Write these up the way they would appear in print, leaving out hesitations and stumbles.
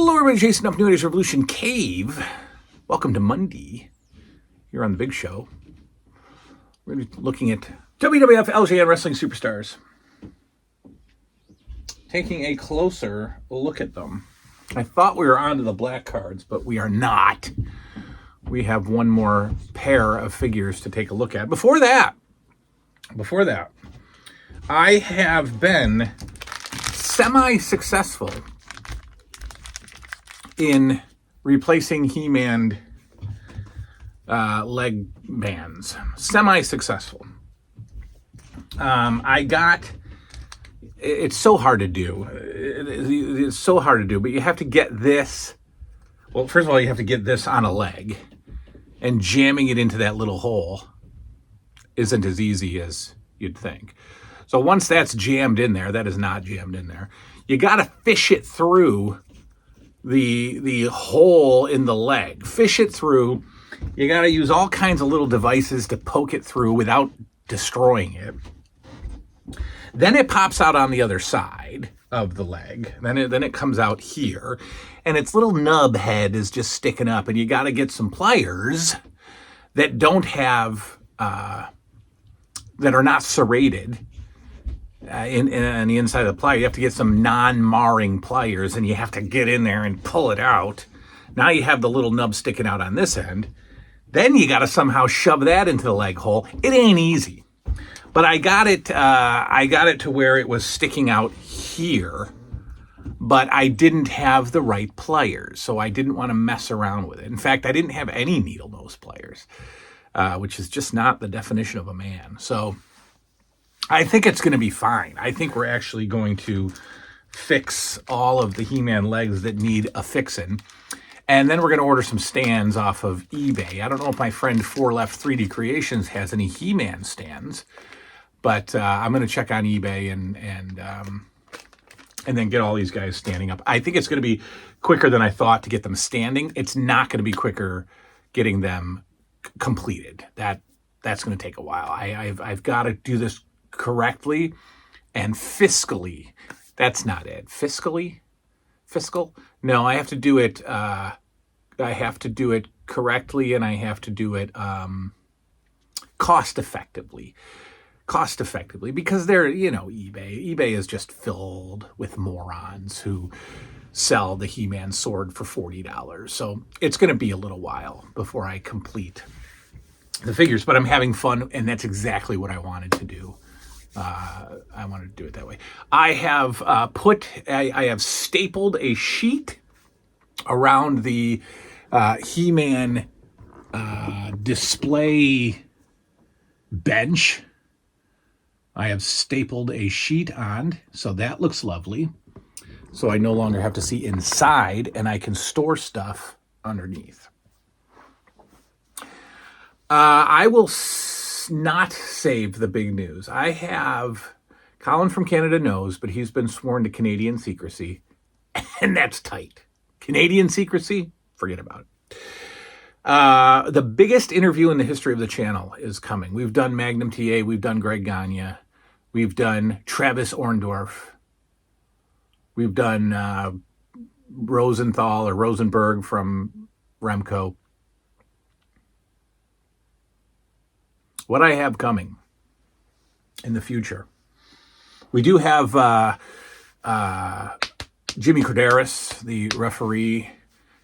Hello, everybody. Jason up New Age Revolution Cave. Welcome to Monday here on the big show. We're going to be looking at WWF LJN Wrestling Superstars. Taking a closer look at them. I thought we were on to the black cards, but we are not. We have one more pair of figures to take a look at. Before that, I have been semi-successful in replacing He-Man leg bands. Semi-successful. It's so hard to do. It's so hard to do, but you have to get this. Well, first of all, you have to get this on a leg, and jamming it into that little hole isn't as easy as you'd think. So once that's jammed in there, that is not jammed in there. You got to fish it through the hole in the leg. Fish it through. You got to use all kinds of little devices to poke it through without destroying it. Then it pops out on the other side of the leg. Then it comes out here, and its little nub head is just sticking up. And you got to get some pliers that don't have that are not serrated. On the inside of the plier, you have to get some non-marring pliers, and you have to get in there and pull it out. Now you have the little nub sticking out on this end. Then you got to somehow shove that into the leg hole. It ain't easy, but I got it to where it was sticking out here, but I didn't have the right pliers, so I didn't want to mess around with it. In fact, I didn't have any needle nose pliers, which is just not the definition of a man. So I think it's going to be fine. I think we're actually going to fix all of the He-Man legs that need a fixin'. And then we're going to order some stands off of eBay. I don't know if my friend 4 Left 3D Creations has any He-Man stands, but I'm going to check on eBay and then get all these guys standing up. I think it's going to be quicker than I thought to get them standing. It's not going to be quicker getting them completed. That's going to take a while. I've got to do this correctly and fiscally. That's not it. Fiscally? Fiscal? No, I have to do it correctly, and I have to do it cost effectively. Cost effectively, because they're, eBay is just filled with morons who sell the He-Man sword for $40. So it's going to be a little while before I complete the figures, but I'm having fun, and that's exactly what I wanted to do. I wanted to do it that way. I have I have stapled a sheet around the He-Man display bench. I have stapled a sheet on, so that looks lovely. So I no longer have to see inside, and I can store stuff underneath. I will not save the big news. I have, Colin from Canada knows, but he's been sworn to Canadian secrecy, and that's tight. Canadian secrecy? Forget about it. The biggest interview in the history of the channel is coming. We've done Magnum TA, we've done Greg Gagne, we've done Travis Orndorff, we've done Rosenthal or Rosenberg from Remco. What I have coming in the future, we do have Jimmy Corderas, the referee,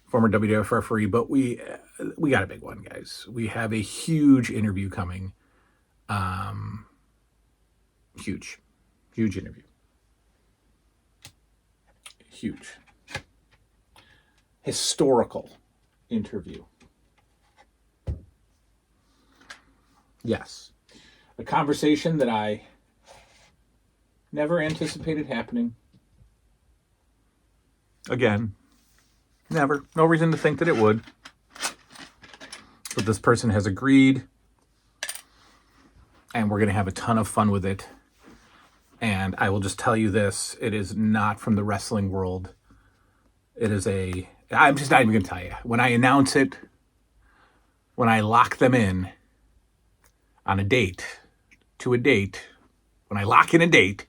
former WWF referee, but we got a big one, guys. We have a huge interview coming. Huge interview. Huge. Historical interview. Yes. A conversation that I never anticipated happening. Again, never. No reason to think that it would. But this person has agreed, and we're going to have a ton of fun with it. And I will just tell you this, it is not from the wrestling world. It is I'm just not even going to tell you. When I announce it, when I lock them in on a date, to a date, when I lock in a date,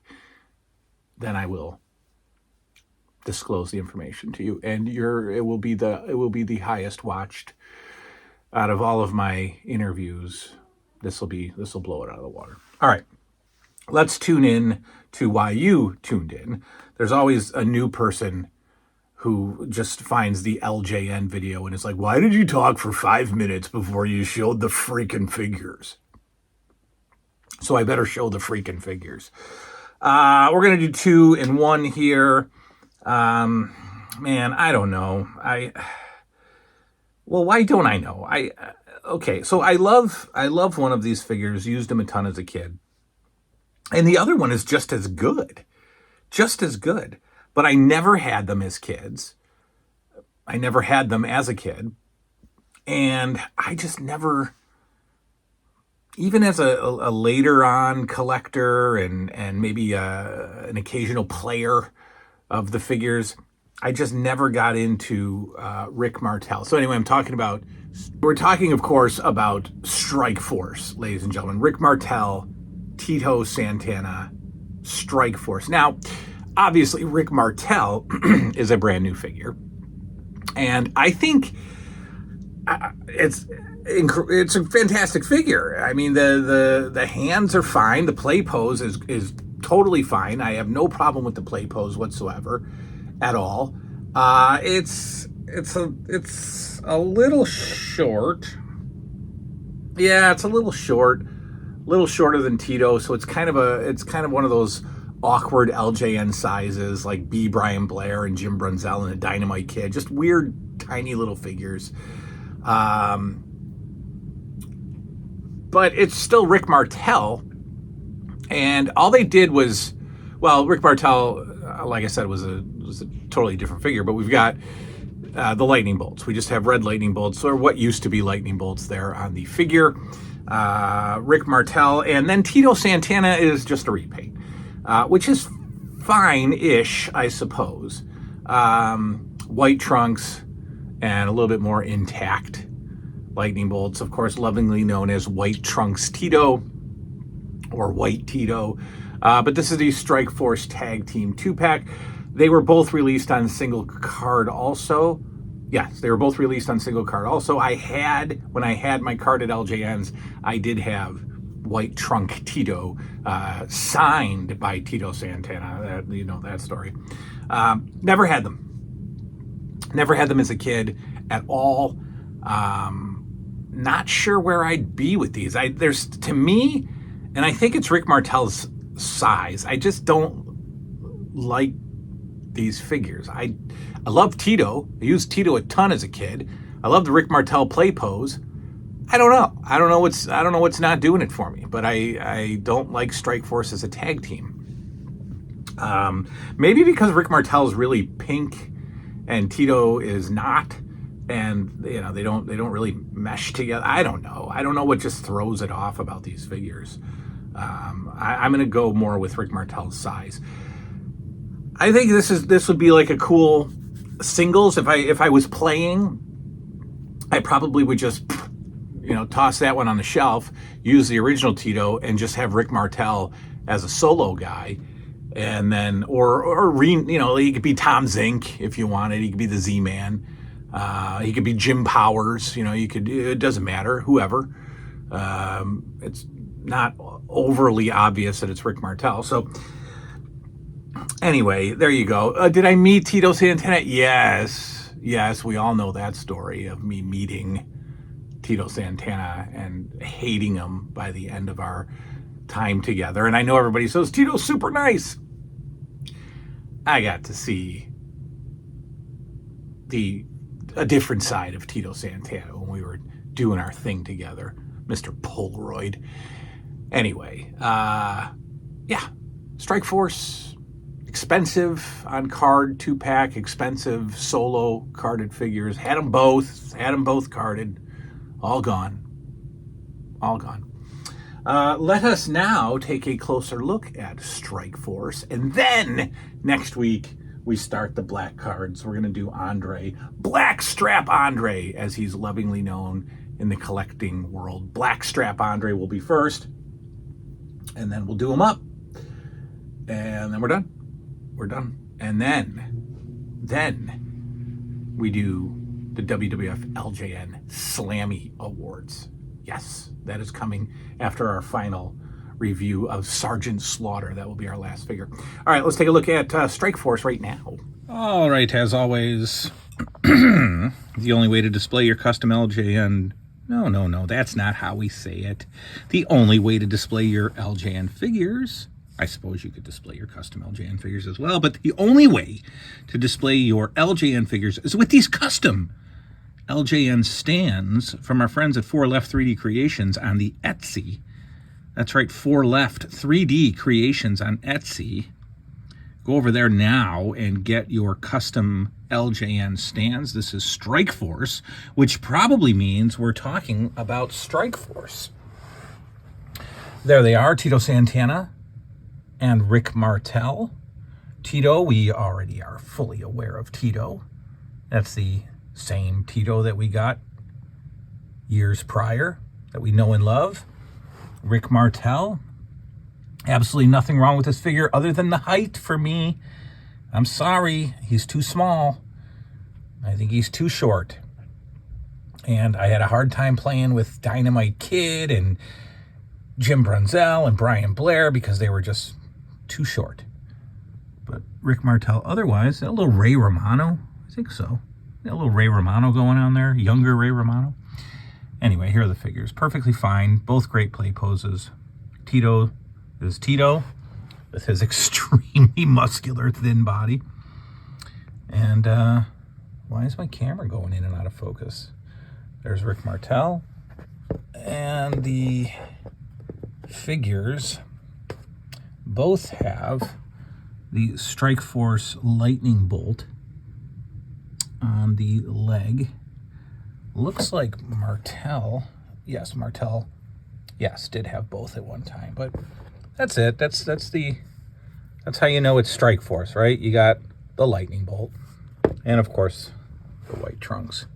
then I will disclose the information to you, and it will be the highest watched out of all of my interviews. This will blow it out of the water. All right, let's tune in to why you tuned in. There's always a new person who just finds the LJN video and is like, why did you talk for 5 minutes before you showed the freaking figures? So I better show the freaking figures. We're going to do 2 in 1 here. Man, I don't know. Well, why don't I know? Okay, so I love one of these figures, used them a ton as a kid. And the other one is just as good. But I never had them as kids. I never had them as a kid. And I just never, even as a later on collector and maybe an occasional player of the figures, I just never got into Rick Martel. So anyway, we're talking, of course, about Strike Force, ladies and gentlemen. Rick Martel, Tito Santana, Strike Force. Now, obviously, Rick Martel is a brand new figure, and I think it's a fantastic figure. I mean, the hands are fine. The play pose is totally fine. I have no problem with the play pose whatsoever, at all. It's a little short. Yeah, it's a little short. A little shorter than Tito, so it's kind of one of those awkward LJN sizes, like B. Brian Blair and Jim Brunzell and a Dynamite Kid. Just weird, tiny little figures. But it's still Rick Martel, and all they did was, well, Rick Martel, like I said, was a totally different figure. But we've got the lightning bolts. We just have red lightning bolts, or what used to be lightning bolts, there on the figure. Rick Martel, and then Tito Santana is just a repaint, which is fine-ish, I suppose. White trunks and a little bit more intact lightning bolts, of course, lovingly known as White Trunks Tito or White Tito. But this is the Strike Force Tag Team 2-pack. They were both released on single card also. Yes, they were both released on single card. Also, when I had my card at LJN's, I did have White Trunk Tito, signed by Tito Santana. You know that story. Never had them. Never had them as a kid at all. Not sure where I'd be with these. There's, to me, and I think it's Rick Martel's size, I just don't like these figures. I love Tito. I used Tito a ton as a kid. I love the Rick Martel play pose. I don't know what's not doing it for me, but I don't like Strike Force as a tag team. Maybe because Rick Martel is really pink and Tito is not, and they don't really mesh together. I don't know what just throws it off about these figures. I'm gonna go more with Rick Martel's size. I think this would be like a cool singles. If I was playing, I probably would just toss that one on the shelf, use the original Tito, and just have Rick Martel as a solo guy, and then he could be Tom Zink if you wanted. He could be the Z-Man. He could be Jim Powers. It doesn't matter, whoever. It's not overly obvious that it's Rick Martel. So anyway, there you go. Did I meet Tito Santana? Yes, we all know that story of me meeting Tito Santana and hating him by the end of our time together. And I know everybody says, Tito's super nice. I got to see a different side of Tito Santana when we were doing our thing together, Mr. Polaroid. Anyway, Strike Force, expensive on card 2-pack, expensive solo carded figures. Had them both carded. All gone. Let us now take a closer look at Strike Force, and then next week we start the black cards. We're going to do Andre, Blackstrap Andre, as he's lovingly known in the collecting world. Blackstrap Andre will be first, and then we'll do them up, and then we're done. And then Then we do the WWF LJN Slammy Awards. Yes, that is coming after our final review of Sergeant Slaughter. That will be our last figure. All right, let's take a look at Strike Force right now. All right, as always, the only way to display your custom LJN... No, that's not how we say it. The only way to display your LJN figures... I suppose you could display your custom LJN figures as well, but the only way to display your LJN figures is with these custom LJN stands from our friends at 4 Left 3D Creations on the Etsy. That's right, 4 Left 3D Creations on Etsy. Go over there now and get your custom LJN stands. This is Strike Force, which probably means we're talking about Strike Force. There they are, Tito Santana and Rick Martel. Tito, we already are fully aware of Tito. That's the same Tito that we got years prior, that we know and love. Rick Martel, absolutely nothing wrong with this figure other than the height for me. I'm sorry, he's too small. I think he's too short. And I had a hard time playing with Dynamite Kid and Jim Brunzell and Brian Blair because they were just too short. But Rick Martel, otherwise, a little Ray Romano. I think so. A little Ray Romano going on there. Younger Ray Romano. Anyway, here are the figures. Perfectly fine. Both great play poses. Tito is Tito with his extremely muscular, thin body. And why is my camera going in and out of focus? There's Rick Martel. And the figures both have the Strike Force lightning bolt on the leg. Looks like Martel, yes, did have both at one time, but that's it. That's how you know it's Strike Force, right? You got the lightning bolt, and of course, the white trunks.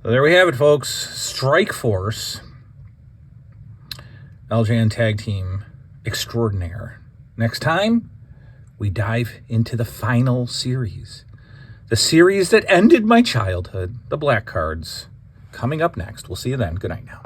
So there we have it, folks. Strike Force, LJN Tag Team Extraordinaire. Next time, we dive into the final series. The series that ended my childhood, the Black Cards. Coming up next. We'll see you then. Good night now.